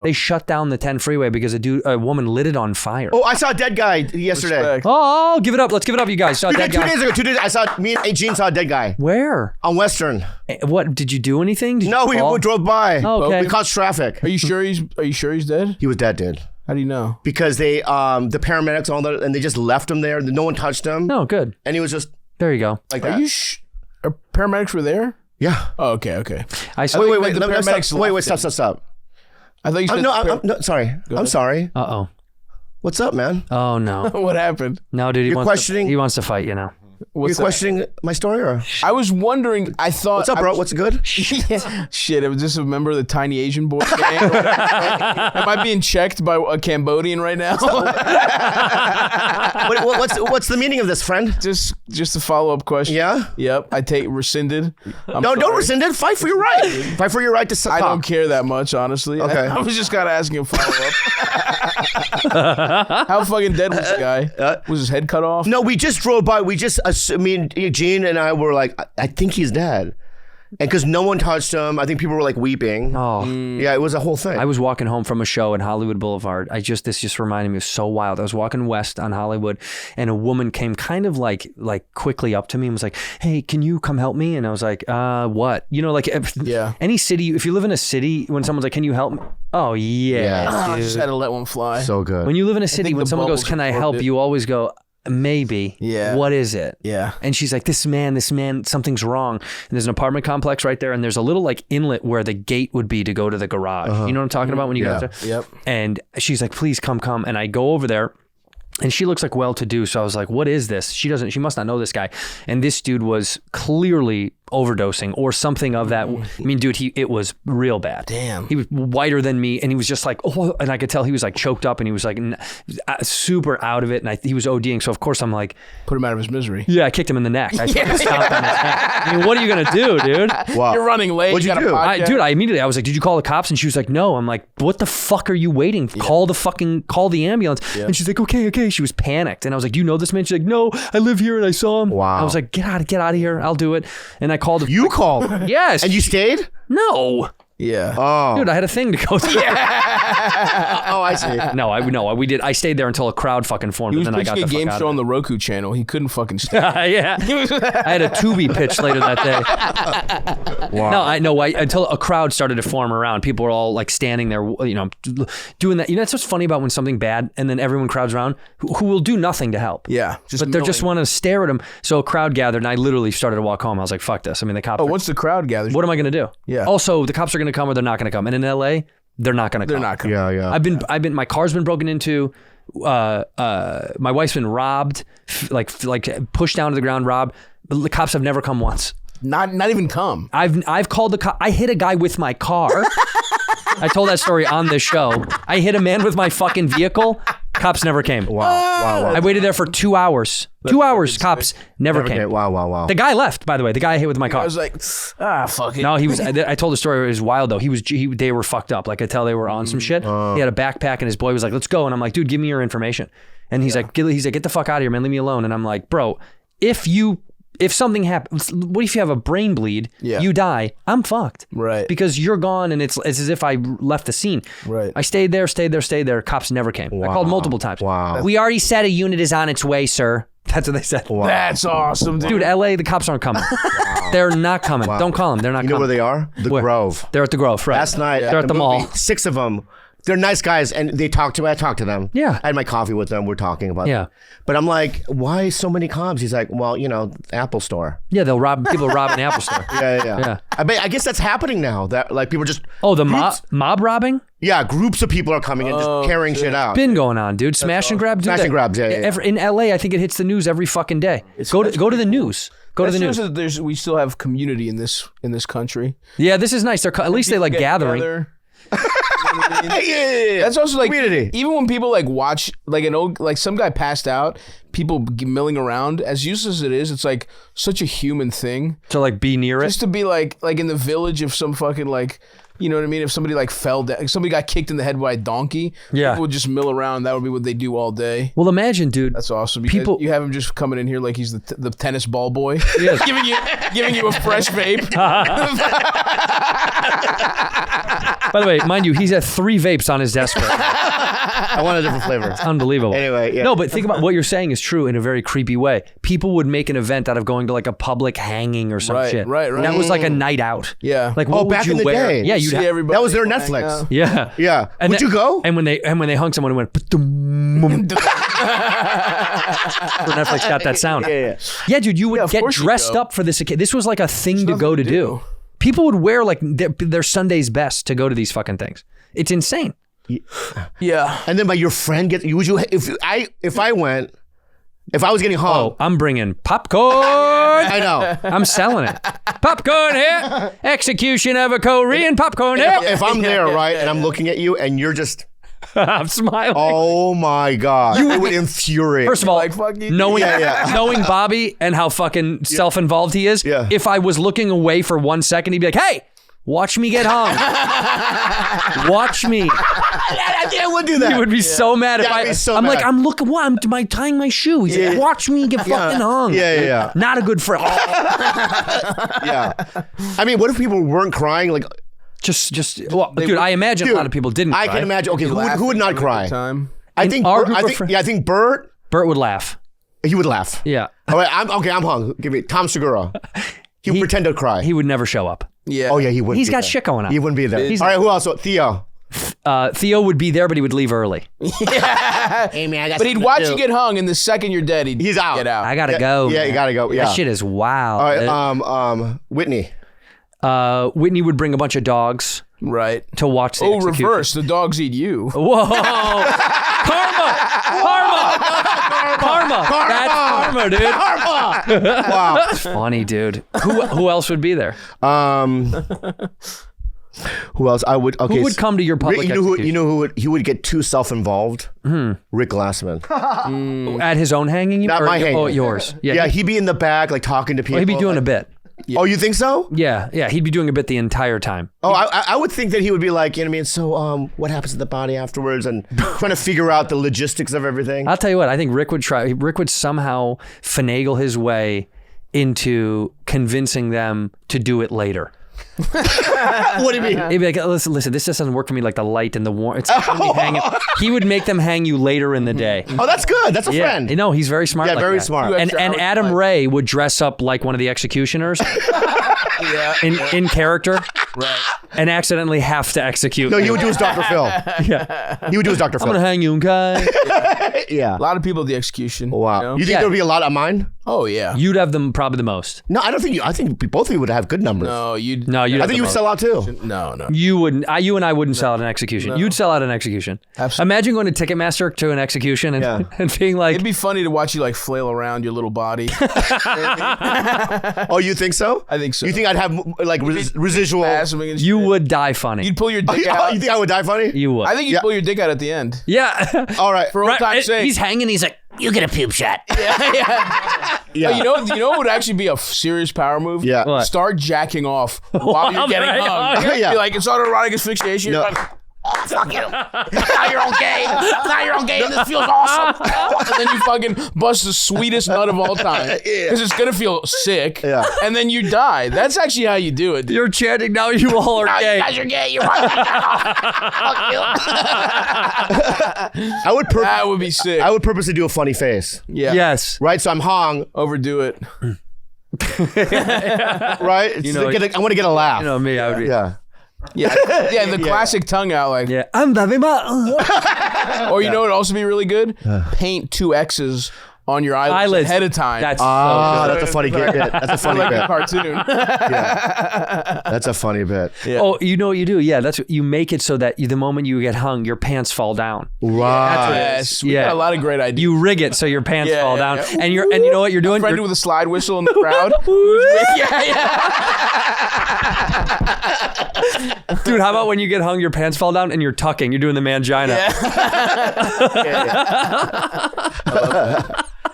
They shut down the 10 freeway because a woman lit it on fire. Oh, I saw a dead guy yesterday. Respect. Oh, give it up. Let's give it up, you guys. Saw a dead guy. 2 days ago, me and Gene saw a dead guy. Where? On Western. What, did you do anything? No, we drove by. Oh, okay. We caused traffic. Are you sure he's dead? He was dead, dude. How do you know? Because they, the paramedics and they just left him there. No one touched him. No, good. And he was just There you go. like that. Are you paramedics were there? Yeah. Oh, okay. I saw. Wait, the paramedics wait, stop. I thought you said no, sorry. I'm sorry. Uh-oh. What's up, man? Oh, no. what happened? No, dude, he questioning- wants to fight, you know. You're questioning my story, or? I was wondering. I thought. What's up, bro? What's good? Shit, it was just a member of the Tiny Asian Boy gang. Am I being checked by a Cambodian right now? What's the meaning of this, friend? Just a follow-up question. Yeah? Yep. I take rescinded. Don't rescind it. Fight for your right. Fight for your right to talk. I don't care that much, honestly. Okay. I was just kind of asking a follow-up. How fucking dead was the guy? Was his head cut off? No, we just drove by. Me and Gene and I were like, I think he's dead. And because no one touched him, I think people were like weeping. Oh. Yeah, it was a whole thing. I was walking home from a show in Hollywood Boulevard. This just reminded me, it was so wild. I was walking west on Hollywood and a woman came kind of like quickly up to me and was like, hey, can you come help me? And I was like, what? You know, like any city, if you live in a city, when someone's like, can you help me? Oh, yeah. I just had to let one fly. So good. When you live in a city, when someone goes, can I help? You always go, maybe. Yeah. What is it? Yeah. And she's like, this man, something's wrong. And there's an apartment complex right there. And there's a little like inlet where the gate would be to go to the garage. You know what I'm talking about when you go there? Yep. And she's like, please come. And I go over there. And she looks like well-to-do. So I was like, what is this? She must not know this guy. And this dude was clearly overdosing or something of that. I mean, dude, it was real bad. Damn. He was whiter than me. And he was just like, oh, and I could tell he was like choked up and he was like super out of it. And he was ODing. So of course I'm like. Put him out of his misery. Yeah, I kicked him in the neck. I fucking stomped on his neck. I mean, what are you going to do, dude? Wow. You're running late. What'd you do? I was like, did you call the cops? And she was like, no. I'm like, what the fuck are you waiting? Yeah. Call the ambulance. Yeah. And she's like, okay. She was panicked. And I was like, do you know this man? She's like, no, I live here and I saw him. Wow. I was like, get out of here. I'll do it. And I called. You called? Yes. And you stayed? No. Yeah. Oh. Dude, I had a thing to go through. Oh, I see. No, we did. I stayed there until a crowd fucking formed. He was and then I got pitching the a game fuck show out on the Roku channel. He couldn't fucking stay. Yeah. I had a Tubi pitch later that day. Wow. No, until a crowd started to form around. People were all like standing there, you know, doing that. You know, that's what's funny about when something bad and then everyone crowds around who will do nothing to help. Yeah. But they just want to stare at him. So a crowd gathered and I literally started to walk home. I was like, fuck this. I mean, the cops. Once the crowd gathers. What am I going to do? Yeah. Also, the cops are going to come or they're not going to come. And in LA, they're not going to come. They're not coming. Yeah. I've been, my car's been broken into. My wife's been robbed, like pushed down to the ground, robbed. But the cops have never come once. Not even come. I've called the cop. I hit a guy with my car. I told that story on this show. I hit a man with my fucking vehicle. Cops never came. Wow. I waited there for 2 hours. 2 hours. Cops never came. Wow. The guy left, by the way. The guy I hit with my car. I was like, fuck it. No, he was. I told the story. It was wild though. They were fucked up. Like I tell they were on some shit. He had a backpack and his boy was like, "Let's go." And I'm like, "Dude, give me your information." And he's like, "Get the fuck out of here, man. Leave me alone." And I'm like, "Bro, if something happens, what if you have a brain bleed, you die, I'm fucked." Right. Because you're gone and it's as if I left the scene. Right. I stayed there. Cops never came. Wow. I called multiple times. Wow. We already said a unit is on its way, sir. That's what they said. Wow. That's awesome, dude. LA, the cops aren't coming. They're not coming. Wow. Don't call them. They're not coming. You know where they are? The Grove. They're at the Grove, right. Last night they're at the mall. 6 of them. They're nice guys, and they talk to me. I talk to them. Yeah. I had my coffee with them. We're talking about Yeah. it. But I'm like, why so many cops? He's like, well, you know, Apple Store. Yeah, they'll rob people. Rob an Apple Store. Yeah. I guess that's happening now. That like people just. Oh, the mob robbing? Yeah, groups of people are coming and just carrying shit out. Been going on, dude. Smash and grab. Smash and grabs. Yeah. In LA, I think it hits the news every fucking day. Go to the news. Go to the news. We still have community in this country. Yeah, this is nice. At least they like gathering. Yeah. That's also like community. Even when people like watch like some guy passed out, people milling around, as useless as it is, it's like such a human thing To like be near it. just to be like in the village of some fucking like You know what I mean? If somebody like fell down, if somebody got kicked in the head by a donkey, people would just mill around. That would be what they do all day. Well, imagine, dude. That's awesome. You have him just coming in here like he's the tennis ball boy, giving you a fresh vape. By the way, mind you, he's at 3 vapes on his desk right now. I want a different flavor. It's unbelievable. Anyway, yeah. No, but think about what you're saying is true in a very creepy way. People would make an event out of going to like a public hanging or some shit. Right. That was like a night out. Yeah. Like what would back you in the wear? day. Yeah, you'd have everybody. That was their Netflix. Yeah. Yeah. And Would you go? And when they hung someone, it went. Netflix got that sound. Yeah, dude, you would get dressed up for this. This was like a thing to go to do. People would wear like their Sunday's best to go to these fucking things. It's insane. Yeah. And then your friend gets. If I was getting hung. Oh, I'm bringing popcorn. I know. I'm selling it. Popcorn here. Execution of a Korean popcorn here. If I'm there, right, and I'm looking at you, and you're just. I'm smiling. Oh my God. It would infuriate. First of all, Like, fuck you. knowing Bobby and how fucking self-involved he is, if I was looking away for 1 second, he'd be like, hey, watch me get hung. Watch me. I would do that. He would be so mad if I'd be so I'm mad. like, I'm looking, what? Am I tying my shoe? He's like, watch me get fucking hung. Yeah. Not a good friend. Yeah. I mean, what if people weren't crying? Like, dude, I imagine a lot of people didn't cry. I can imagine. Okay, who would not cry? I think Bert. Bert would laugh. He would laugh. Yeah. All right, I'm hung. Give me Tom Segura. He would pretend to cry. He would never show up. Yeah. Oh yeah, he wouldn't. He's be got there. shit going on. He wouldn't be there. All right, who else? Theo. Theo would be there, but he would leave early. Hey man, but he'd watch you get hung, and the second you're dead, he's out. Get out. I gotta go. Yeah, you gotta go. Yeah. That shit is wild. All right, Whitney. Whitney would bring a bunch of dogs. Right. To watch the execution. Reverse. The dogs eat you. Whoa. Karma. That's karma, dude. Karma. Wow. That's funny, dude. Who else would be there? Who else? I would. Okay. Who would come to your public execution? You know who would? He would get too self-involved. Rick Glassman. At his own hanging? Not my hanging. Oh, yours. Yeah, he'd be in the back, like talking to people. He'd be doing a bit. Yeah. Oh, you think so? Yeah. He'd be doing a bit the entire time. Oh, I would think that he would be like, you know what I mean? So, what happens to the body afterwards? And trying to figure out the logistics of everything. I'll tell you what. I think Rick would somehow finagle his way into convincing them to do it later. What do you mean? He'd be like, listen, this doesn't work for me like the light and the warmth. It's gonna be hanging. He would make them hang you later in the day. Oh, that's good. That's a friend. No, he's very smart. Yeah, like very that. smart. And Adam Ray would dress up like one of the executioners. in character. Right. And accidentally have to execute. No, you would do his Dr. Phil. Yeah. He would do his Dr. Phil. I'm gonna hang you, okay? Yeah. A lot of people at the execution. Wow. You think there would be a lot of mine? Oh yeah. You'd have them probably the most. No, I don't think you. I think both of you would have good numbers. No, you'd. No, I think you would sell out too. No. You wouldn't. You and I wouldn't sell out an execution. You'd sell out an execution. Absolutely. Imagine going to Ticketmaster to an execution and being like, it'd be funny to watch you like flail around your little body. Oh, you think so? I think so. You think I'd have like residual? You would die funny. You'd pull your dick out. You think I would die funny? You would. I think you'd pull your dick out at the end. Yeah. All right. For old time's sake. He's hanging. He's like, you get a pube shot. Yeah. Oh, you know what would actually be a serious power move? Yeah. What? Start jacking off while you're getting hung. Yeah. Be like, it's autoerotic asphyxiation. No. Like, oh, fuck you. Now you're on game. Now you're on game. This feels awesome. And then you fucking bust the sweetest nut of all time. Because it's going to feel sick. Yeah. And then you die. That's actually how you do it. Dude. You're chanting, now you all are Now gay. you guys are gay. You're fucking fuck you. That would be sick. I would purposely do a funny face. Yeah. Yes. Right? So I'm hung. Overdo it. Right? I want to get a laugh. You know me, I would be. Yeah. Yeah. Yeah. The classic tongue out like. Yeah. I'm Bobby Lee. Or you know what would also be really good? Paint 2 X's on your eyelids ahead of time. That's That's a funny bit. That's a funny like bit. a cartoon. That's a funny bit. Yeah. Oh, you know what you do? Yeah, that's what you make it so that the moment you get hung, your pants fall down. Right. Yes, we got a lot of great ideas. You rig it so your pants fall down, yeah. and you know what you're doing? Friend with a slide whistle in the crowd. Dude, how about when you get hung, your pants fall down and you're tucking? You're doing the mangina. Yeah.